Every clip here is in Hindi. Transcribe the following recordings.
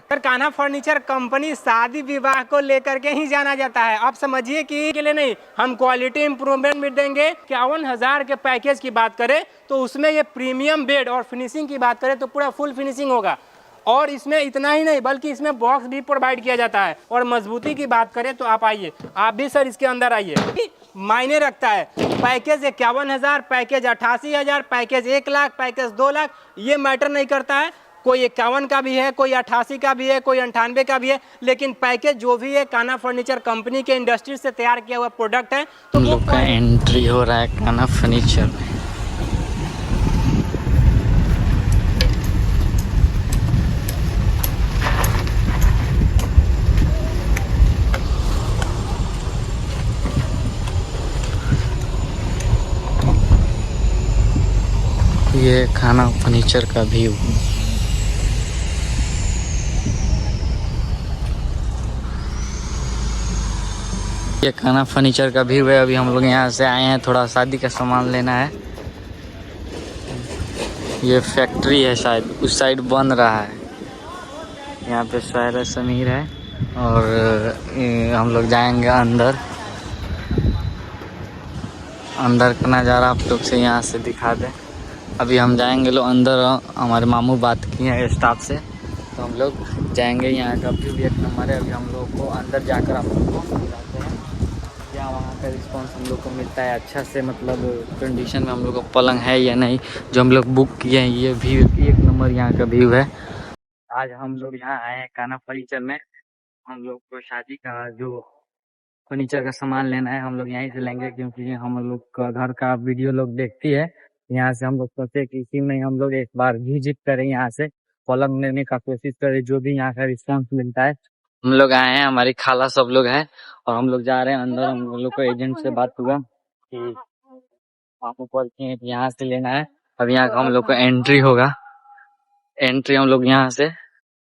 सर कान्हा फर्नीचर कंपनी शादी विवाह को लेकर के ही जाना जाता है। आप समझिए कि के लिए नहीं, हम क्वालिटी इंप्रूवमेंट भी देंगे। 51,000 के पैकेज की बात करें तो उसमें ये प्रीमियम बेड और फिनिशिंग की बात करें तो पूरा फुल फिनिशिंग होगा। और इसमें इतना ही नहीं बल्कि इसमें बॉक्स भी प्रोवाइड किया जाता है। और मजबूती की बात करें तो आप आइए, आप भी सर इसके अंदर आइए, मायने रखता है। Package 51,000, package 88,000, package 1 lakh, package 2 lakh, ये मैटर नहीं करता है। कोई 51 का भी है, कोई 88 का भी है, कोई 98 का भी है, लेकिन पैकेज जो भी है कान्हा फर्नीचर कंपनी के इंडस्ट्री से तैयार किया हुआ प्रोडक्ट है। तो हम लोग का एंट्री हो रहा है कान्हा फर्नीचर में। ये कान्हा फर्नीचर का व्यू। ये कान्हा फर्नीचर का व्यू है। अभी हम लोग यहाँ से आए हैं, थोड़ा शादी का सामान लेना है। ये फैक्ट्री है, शायद उस साइड बन रहा है। यहाँ पे शायरा समीर है और हम लोग जाएंगे अंदर। अंदर का नज़ारा आप लोग से यहाँ से दिखा दें। अभी हम जाएंगे लोग अंदर। हमारे मामू बात किए हैं स्टाफ से, तो हम लोग जाएंगे। यहाँ का व्यू भी एक नंबर है। अभी हम लोग को अंदर जाकर आप लोग को दिखाते हैं क्या वहाँ का रिस्पांस हम लोग को मिलता है अच्छा से, मतलब कंडीशन में हम लोग को पलंग है या नहीं। जो हम लोग बुक किए हैं, ये व्यू एक नंबर यहाँ का व्यू है। आज हम लोग यहाँ आए हैं कान्हा फर्नीचर में। हम लोग को शादी का जो फर्नीचर का सामान लेना है, हम लोग यहीं से लेंगे, क्योंकि हम लोग का घर का वीडियो लोग देखती है। यहाँ से हम लोग सोचे कि इसी में हम लोग एक बार विजिट करें, यहाँ से पलंग लेने का कोशिश करें। जो भी यहाँ का रिस्पांस मिलता है। हम लोग आए हैं, हमारी खाला सब लोग हैं और हम लोग जा रहे हैं अंदर। हम लोग को एजेंट से बात हुआ कि आप ऊपर यहाँ से लेना है। अब यहाँ का हम लोग को एंट्री होगा। एंट्री हम लोग यहाँ से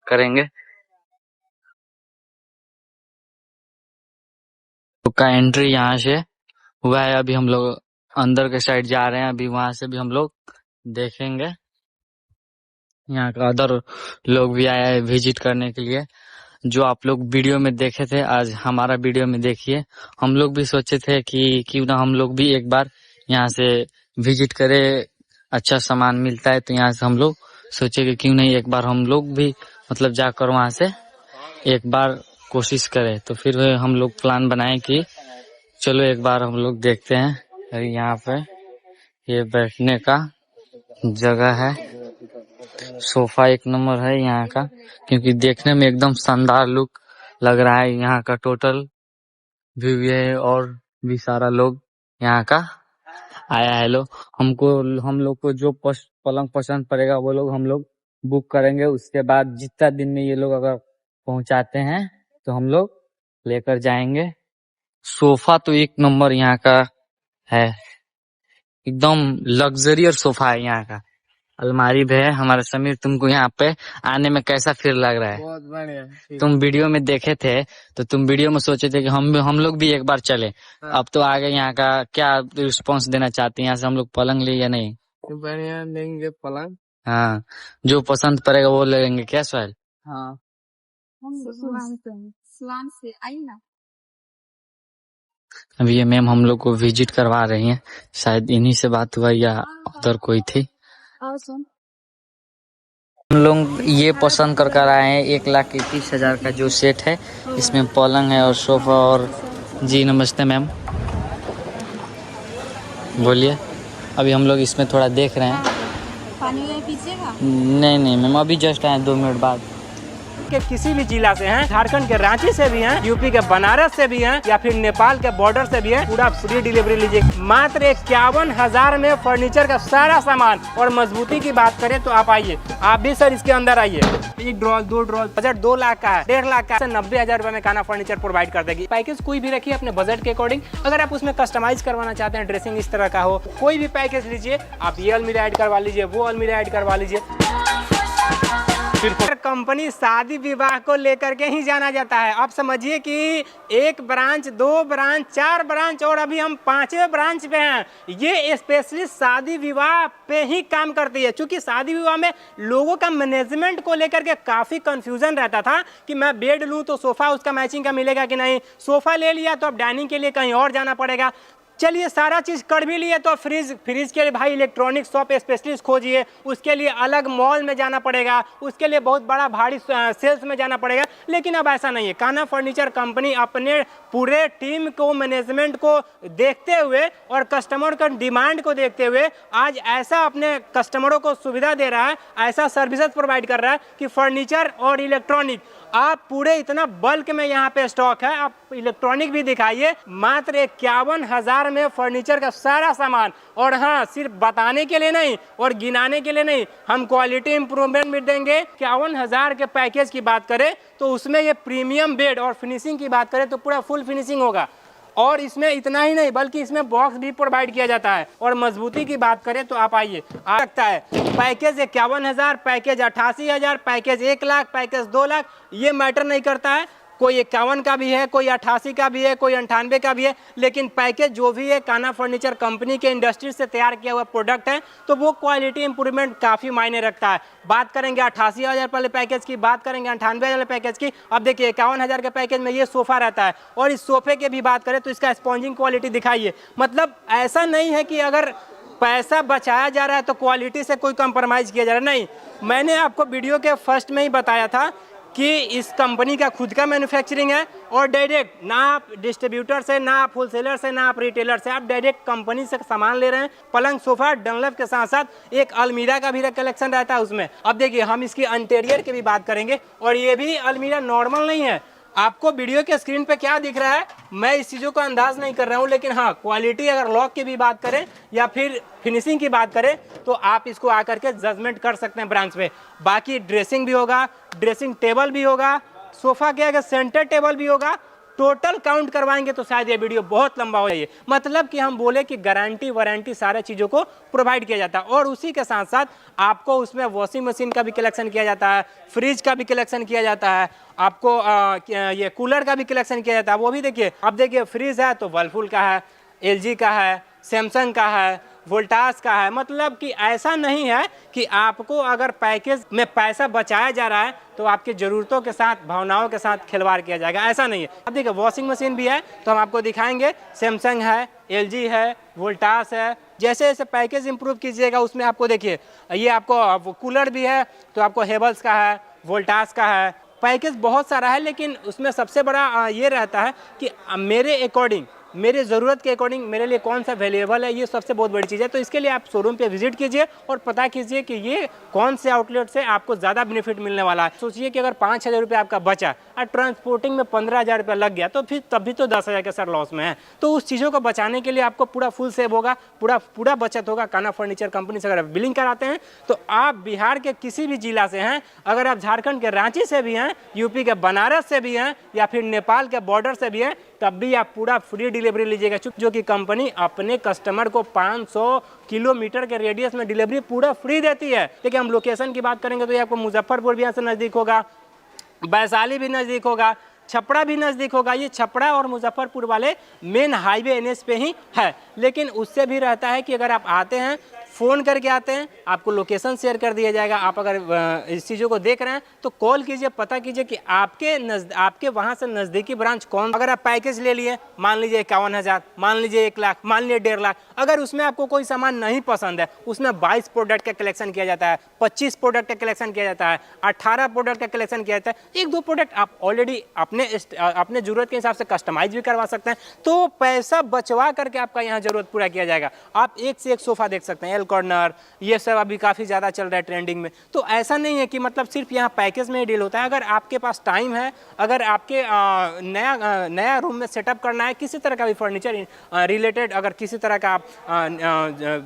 करेंगे। का एंट्री यहाँ से हुआ है। अभी हम लोग अंदर के साइड जा रहे हैं। अभी वहां से भी हम लोग देखेंगे। यहाँ का अदर लोग भी आया है विजिट करने के लिए। जो आप लोग वीडियो में देखे थे, आज हमारा वीडियो में देखिए। हम लोग भी सोचे थे कि क्यों ना हम लोग भी एक बार यहाँ से विजिट करें। अच्छा सामान मिलता है तो यहाँ से हम लोग सोचे कि क्यों नहीं एक बार हम लोग भी मतलब जाकर वहाँ से एक बार कोशिश करें। तो फिर हम लोग प्लान बनाए कि चलो एक बार हम लोग देखते हैं। यहाँ पे ये बैठने का जगह है। सोफा एक नंबर है यहाँ का, क्योंकि देखने में एकदम शानदार लुक लग रहा है। यहाँ का टोटल व्यू है और भी सारा लोग यहाँ का आया है। लोग हम लोग को जो पलंग पसंद पड़ेगा वो लोग हम लोग बुक करेंगे। उसके बाद जितना दिन में ये लोग अगर पहुंचाते हैं तो हम लोग लेकर जाएंगे। सोफा तो एक नंबर यहाँ का है, एकदम लग्जरियस सोफा है यहाँ का। अलमारी भी है। हमारे समीर, तुमको यहाँ पे आने में कैसा फील लग रहा है? बहुत बढ़िया। तुम वीडियो में देखे थे तो तुम वीडियो में सोचे थे कि हम लोग भी एक बार चले। हाँ। अब तो आगे यहाँ का क्या रिस्पांस देना चाहते हैं? यहाँ से हम लोग पलंग ले या नहीं? बढ़िया लेंगे पलंग। हाँ, जो पसंद पड़ेगा वो ले लेंगे। क्या सोहेल? हाँ, से आई ना। अभी ये मैम हम लोग को विजिट करवा रही हैं। शायद इन्हीं से बात हुआ या उधर कोई थी। सुन, हम लोग ये पसंद कर कर आए हैं 1,31,000 का जो सेट है। इसमें पलंग है और सोफा और जी नमस्ते मैम, बोलिए। अभी हम लोग इसमें थोड़ा देख रहे हैं। पानी पीजिएगा? नहीं मैम, अभी जस्ट आए 2 मिनट बाद। के किसी भी जिला से हैं, झारखंड के रांची से भी हैं, यूपी के बनारस से भी हैं, या फिर नेपाल के बॉर्डर से भी हैं, पूरा फ्री डिलीवरी लीजिए। मात्र 51,000 में फर्नीचर का सारा सामान। और मजबूती की बात करें तो आप आइए, आप भी सर इसके अंदर आइए। 1 ड्रॉल 2 ड्रॉल, बजट 2 लाख का है, 1.5 लाख का है, 90,000 रुपए में कान्हा फर्नीचर प्रोवाइड कर देगी। पैकेज कोई भी रखिए अपने बजट के अकॉर्डिंग। अगर आप उसमें कस्टमाइज करवाना चाहते हैं, ड्रेसिंग इस तरह का हो, कोई भी पैकेज लीजिए। आप ये अलमीरा ऐड करवा लीजिए, वो अलमीरा ऐड करवा लीजिए। सिर्फ कंपनी शादी विवाह को लेकर के ही जाना जाता है। आप समझिए कि 1 ब्रांच, 2 ब्रांच, 4 ब्रांच और अभी हम 5वें ब्रांच पे हैं। ये स्पेशलिस्ट शादी विवाह पे ही काम करती है। क्योंकि शादी विवाह में लोगों का मैनेजमेंट को लेकर के काफ़ी कंफ्यूजन रहता था कि मैं बेड लूँ तो सोफ़ा उसका मैचिंग का मिलेगा कि नहीं, सोफ़ा ले लिया तो अब डाइनिंग के लिए कहीं और जाना पड़ेगा। चलिए सारा चीज़ कर भी लिए तो फ्रिज के लिए भाई इलेक्ट्रॉनिक शॉप स्पेशलिस्ट खोजिए, उसके लिए अलग मॉल में जाना पड़ेगा, उसके लिए बहुत बड़ा भारी सेल्स में जाना पड़ेगा। लेकिन अब ऐसा नहीं है। कान्हा फर्नीचर कंपनी अपने पूरे टीम को, मैनेजमेंट को देखते हुए और कस्टमर का डिमांड को देखते हुए आज ऐसा अपने कस्टमरों को सुविधा दे रहा है, ऐसा सर्विसेज प्रोवाइड कर रहा है कि फर्नीचर और इलेक्ट्रॉनिक आप पूरे इतना बल्क में यहाँ पे स्टॉक है। आप इलेक्ट्रॉनिक भी दिखाइए, मात्र 51,000 में फर्नीचर का सारा सामान। और हाँ, सिर्फ बताने के लिए नहीं और गिनाने के लिए नहीं, हम क्वालिटी इंप्रूवमेंट भी देंगे। 51,000 के पैकेज की बात करें तो उसमें ये प्रीमियम बेड और फिनिशिंग की बात करें तो पूरा फुल फिनिशिंग होगा। और इसमें इतना ही नहीं बल्कि इसमें बॉक्स भी प्रोवाइड किया जाता है। और मजबूती की बात करें तो आप आइए, आ सकता है package 51,000, package 88,000, package 1 lakh, package 2 lakh, ये मैटर नहीं करता है। कोई 51 का भी है, कोई 88 का भी है, कोई 98 का भी है। लेकिन पैकेज जो भी है कान्हा फर्नीचर कंपनी के इंडस्ट्री से तैयार किया हुआ प्रोडक्ट है तो वो क्वालिटी इंप्रूवमेंट काफ़ी मायने रखता है। बात करेंगे 88,000 वाले पैकेज की, बात करेंगे 98 वाले पैकेज की। अब देखिए 51,000 के पैकेज में ये सोफ़ा रहता है और इस सोफ़े के भी बात करें तो इसका स्पॉन्जिंग क्वालिटी दिखाइए। मतलब ऐसा नहीं है कि अगर पैसा बचाया जा रहा है तो क्वालिटी से कोई कंप्रोमाइज़ किया जा रहा है, नहीं। मैंने आपको वीडियो के फर्स्ट में ही बताया था कि इस कंपनी का खुद का मैन्युफैक्चरिंग है और डायरेक्ट, ना आप डिस्ट्रीब्यूटर से, ना आप होलसेलर से, ना आप रिटेलर से, आप डायरेक्ट कंपनी से सामान ले रहे हैं। पलंग, सोफा, डनलप के साथ साथ एक अलमीरा का भी कलेक्शन रहता है उसमें। अब देखिए हम इसकी इंटीरियर की भी बात करेंगे और ये भी अलमीरा नॉर्मल नहीं है। आपको वीडियो के स्क्रीन पे क्या दिख रहा है मैं इस चीज़ों का अंदाज नहीं कर रहा हूँ, लेकिन हाँ क्वालिटी अगर लॉक की भी बात करें या फिर फिनिशिंग की बात करें तो आप इसको आकर के जजमेंट कर सकते हैं ब्रांच पे। बाकी ड्रेसिंग भी होगा, ड्रेसिंग टेबल भी होगा, सोफ़ा के आगे सेंटर टेबल भी होगा। टोटल काउंट करवाएंगे तो शायद ये वीडियो बहुत लंबा हो जाए। मतलब कि हम बोले कि गारंटी वारंटी सारे चीज़ों को प्रोवाइड किया जाता है और उसी के साथ साथ आपको उसमें वॉशिंग मशीन का भी कलेक्शन किया जाता है, फ्रिज का भी कलेक्शन किया जाता है, आपको ये कूलर का भी कलेक्शन किया जाता है। वो भी देखिए, अब देखिए फ्रिज है तो वर्लपूल का है, LG का है, सैमसंग का है, वोल्टास का है। मतलब कि ऐसा नहीं है कि आपको अगर पैकेज में पैसा बचाया जा रहा है तो आपकी ज़रूरतों के साथ, भावनाओं के साथ खिलवाड़ किया जाएगा, ऐसा नहीं है। अब देखिए वॉशिंग मशीन भी है तो हम आपको दिखाएंगे, सैमसंग है, LG है, वोल्टास है। जैसे जैसे पैकेज इंप्रूव कीजिएगा उसमें आपको देखिए ये आपको कूलर भी है तो आपको हेवल्स का है, वोल्टास का है। पैकेज बहुत सारा है लेकिन उसमें सबसे बड़ा ये रहता है कि मेरे अकॉर्डिंग, मेरे ज़रूरत के अकॉर्डिंग मेरे लिए कौन सा अवेलेबल है, ये सबसे बहुत बड़ी चीज़ है। तो इसके लिए आप शोरूम पे विजिट कीजिए और पता कीजिए कि ये कौन से आउटलेट से आपको ज़्यादा बेनिफिट मिलने वाला है। सोचिए कि अगर 5,000 रुपये आपका बचा और ट्रांसपोर्टिंग में 15,000 रुपये लग गया तो फिर तब भी तो 10,000 के सर लॉस में है। तो उस चीज़ों को बचाने के लिए आपको पूरा फुल सेव होगा, पूरा बचत होगा। कान्हा फर्नीचर कंपनी से अगर आप बिलिंग कराते हैं तो आप बिहार के किसी भी जिला से हैं, अगर आप झारखंड के रांची से भी हैं, यूपी के बनारस से भी हैं या फिर नेपाल के बॉर्डर से भी हैं, तब भी आप पूरा फ्री डिलीवरी लीजिएगा। जो कि कंपनी अपने कस्टमर को 500 किलोमीटर के रेडियस में डिलीवरी पूरा फ्री देती है। देखिए हम लोकेशन की बात करेंगे तो ये आपको मुजफ्फरपुर भी यहाँ से नज़दीक होगा, वैशाली भी नज़दीक होगा, छपरा भी नज़दीक होगा। ये छपरा और मुजफ्फरपुर वाले मेन हाईवे NH पे ही है। लेकिन उससे भी रहता है कि अगर आप आते हैं, फ़ोन करके आते हैं, आपको लोकेशन शेयर कर दिया जाएगा। आप अगर इस चीज़ों को देख रहे हैं तो कॉल कीजिए, पता कीजिए कि आपके वहाँ से नज़दीकी ब्रांच कौन। अगर आप पैकेज ले लिए, मान लीजिए 51,000, मान लीजिए 1 लाख, मान लीजिए 1.5 लाख, अगर उसमें आपको कोई सामान नहीं पसंद है, उसमें 22 प्रोडक्ट का कलेक्शन किया जाता है, 25 प्रोडक्ट का कलेक्शन किया जाता है, 18 प्रोडक्ट का कलेक्शन किया जाता है। 1-2 प्रोडक्ट आप ऑलरेडी अपने ज़रूरत के हिसाब से कस्टमाइज भी करवा सकते हैं। तो पैसा बचवा करके आपका यहाँ ज़रूरत पूरा किया जाएगा। आप एक से एक सोफ़ा देख सकते हैं, कॉर्नर, ये सब अभी काफ़ी ज़्यादा चल रहा है ट्रेंडिंग में। तो ऐसा नहीं है कि मतलब सिर्फ यहाँ पैकेज में ही डील होता है। अगर आपके पास टाइम है, अगर आपके नया रूम में सेटअप करना है, किसी तरह का भी फर्नीचर रिलेटेड अगर किसी तरह का आप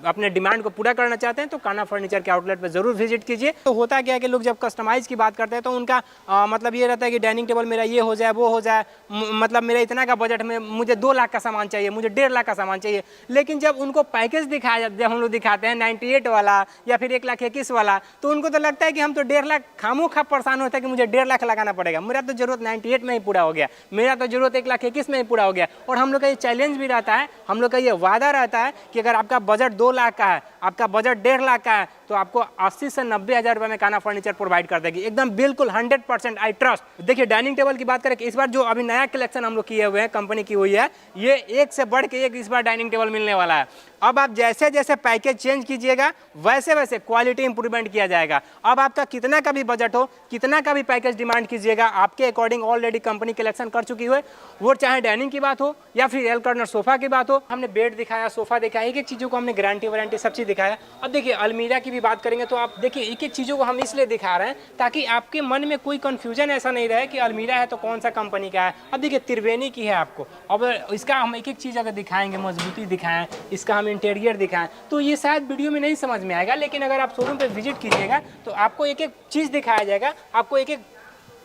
अपने डिमांड को पूरा करना चाहते हैं तो कान्हा फर्नीचर के आउटलेट पर ज़रूर विजिट कीजिए। तो होता क्या है कि लोग जब कस्टमाइज़ की बात करते हैं तो उनका मतलब ये रहता है कि डाइनिंग टेबल मेरा ये हो जाए, वो हो जाए, मतलब मेरा इतना का बजट में मुझे 2 लाख का सामान चाहिए, मुझे 1.5 लाख का सामान चाहिए। लेकिन जब उनको पैकेज दिखाया, जब हम लोग दिखाते दिखाते हैं 98 वाला या फिर 1,21,000 वाला, तो उनको तो लगता है कि हम तो 1.5 लाख खामोखा परेशान होता है कि मुझे 1.5 लाख लगाना पड़ेगा। मेरा तो जरूरत 98 में ही पूरा हो गया, मेरा तो जरूरत 1,21,000 में ही पूरा हो गया। और हम लोग का ये चैलेंज भी रहता है, हम लोग का ये वादा रहता है कि अगर आपका बजट 2 लाख का है, आपका बजट 1.5 लाख का है, तो आपको 80 से 90 हज़ार रुपये में काना फर्नीचर प्रोवाइड कर देगी, एकदम बिल्कुल 100% आई ट्रस्ट। देखिए डाइनिंग टेबल की बात करें कि इस बार जो अभी नया कलेक्शन हम लोग किए हुए हैं, कंपनी की हुई है, ये एक से बढ़ के एक इस बार डाइनिंग टेबल मिलने वाला है। अब आप जैसे जैसे पैकेज चेंज कीजिएगा वैसे वैसे क्वालिटी इंप्रूवमेंट किया जाएगा। अब आपका कितना का भी बजट हो, कितना का भी पैकेज डिमांड कीजिएगा, आपके अकॉर्डिंग ऑलरेडी कंपनी कलेक्शन कर चुकी है। वो चाहे डाइनिंग की बात हो या फिर एल कॉर्नर सोफा की बात हो, हमने बेड दिखाया, सोफा दिखाया, एक एक चीज़ों को हमने गारंटी वारंटी सब चीज़ दिखाया। अब देखिए अलमीरा की भी बात करेंगे तो आप देखिए एक एक चीज़ों को हम इसलिए दिखा रहे हैं ताकि आपके मन में कोई कंफ्यूजन ऐसा नहीं रहे कि अलमीरा है तो कौन सा कंपनी का है। अब देखिए त्रिवेणी की है आपको, अब इसका हम एक एक चीज़ अगर दिखाएंगे, मजबूती दिखाएं, इसका हम इंटीरियर दिखाएं, तो ये शायद वीडियो में नहीं समझ में आएगा, लेकिन अगर आप शोरूम पे विजिट कीजिएगा तो आपको एक एक चीज़ दिखाया जाएगा, आपको एक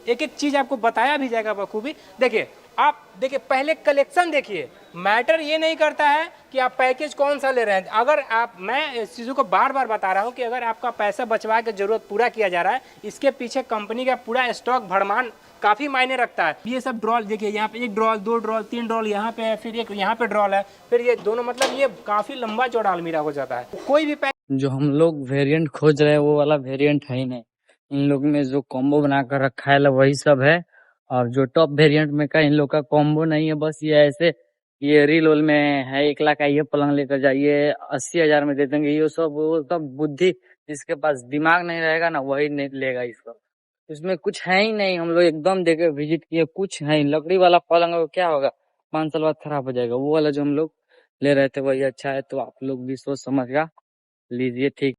एक चीज़ आपको बताया भी जाएगा बखूबी। देखिए आप देखिए पहले कलेक्शन देखिए, मैटर ये नहीं करता है कि आप पैकेज कौन सा ले रहे हैं। अगर आप, मैं इस चीज़ों को बार बार बता रहा हूँ कि अगर आपका पैसा बचवा के ज़रूरत पूरा किया जा रहा है, इसके पीछे कंपनी का पूरा स्टॉक भरमान काफ़ी मायने रखता है। ये सब ड्रॉल देखिए, यहाँ पे 1 ड्रॉल, 2 ड्रॉल, 3 ड्रॉल यहाँ पे है, फिर एक यहाँ पे ड्रॉल है, फिर ये दोनों, मतलब ये काफ़ी लंबा चौड़ा अलमीरा हो जाता है। कोई भी जो हम लोग वेरिएंट खोज रहे हैं वो वाला वेरिएंट है ही नहीं। इन लोग में जो कॉम्बो बनाकर रखा है वही सब है, और जो टॉप वेरिएंट में का इन लोग का कॉम्बो नहीं है। बस ये ऐसे ये रील वोल में है 1 लाख का ये पलंग लेकर जाइए 80,000 में दे देंगे, ये सब वो सब बुद्धि, जिसके पास दिमाग नहीं रहेगा ना वही नहीं लेगा इसको। इसमें कुछ है ही नहीं। हम लोग एकदम देखे विजिट किए, कुछ है ही। लकड़ी वाला पलंग है, क्या होगा 5 साल बाद खराब हो जाएगा। वो वाला जो हम लोग ले रहे थे वही अच्छा है, तो आप लोग भी सोच समझ का लीजिए, ठीक।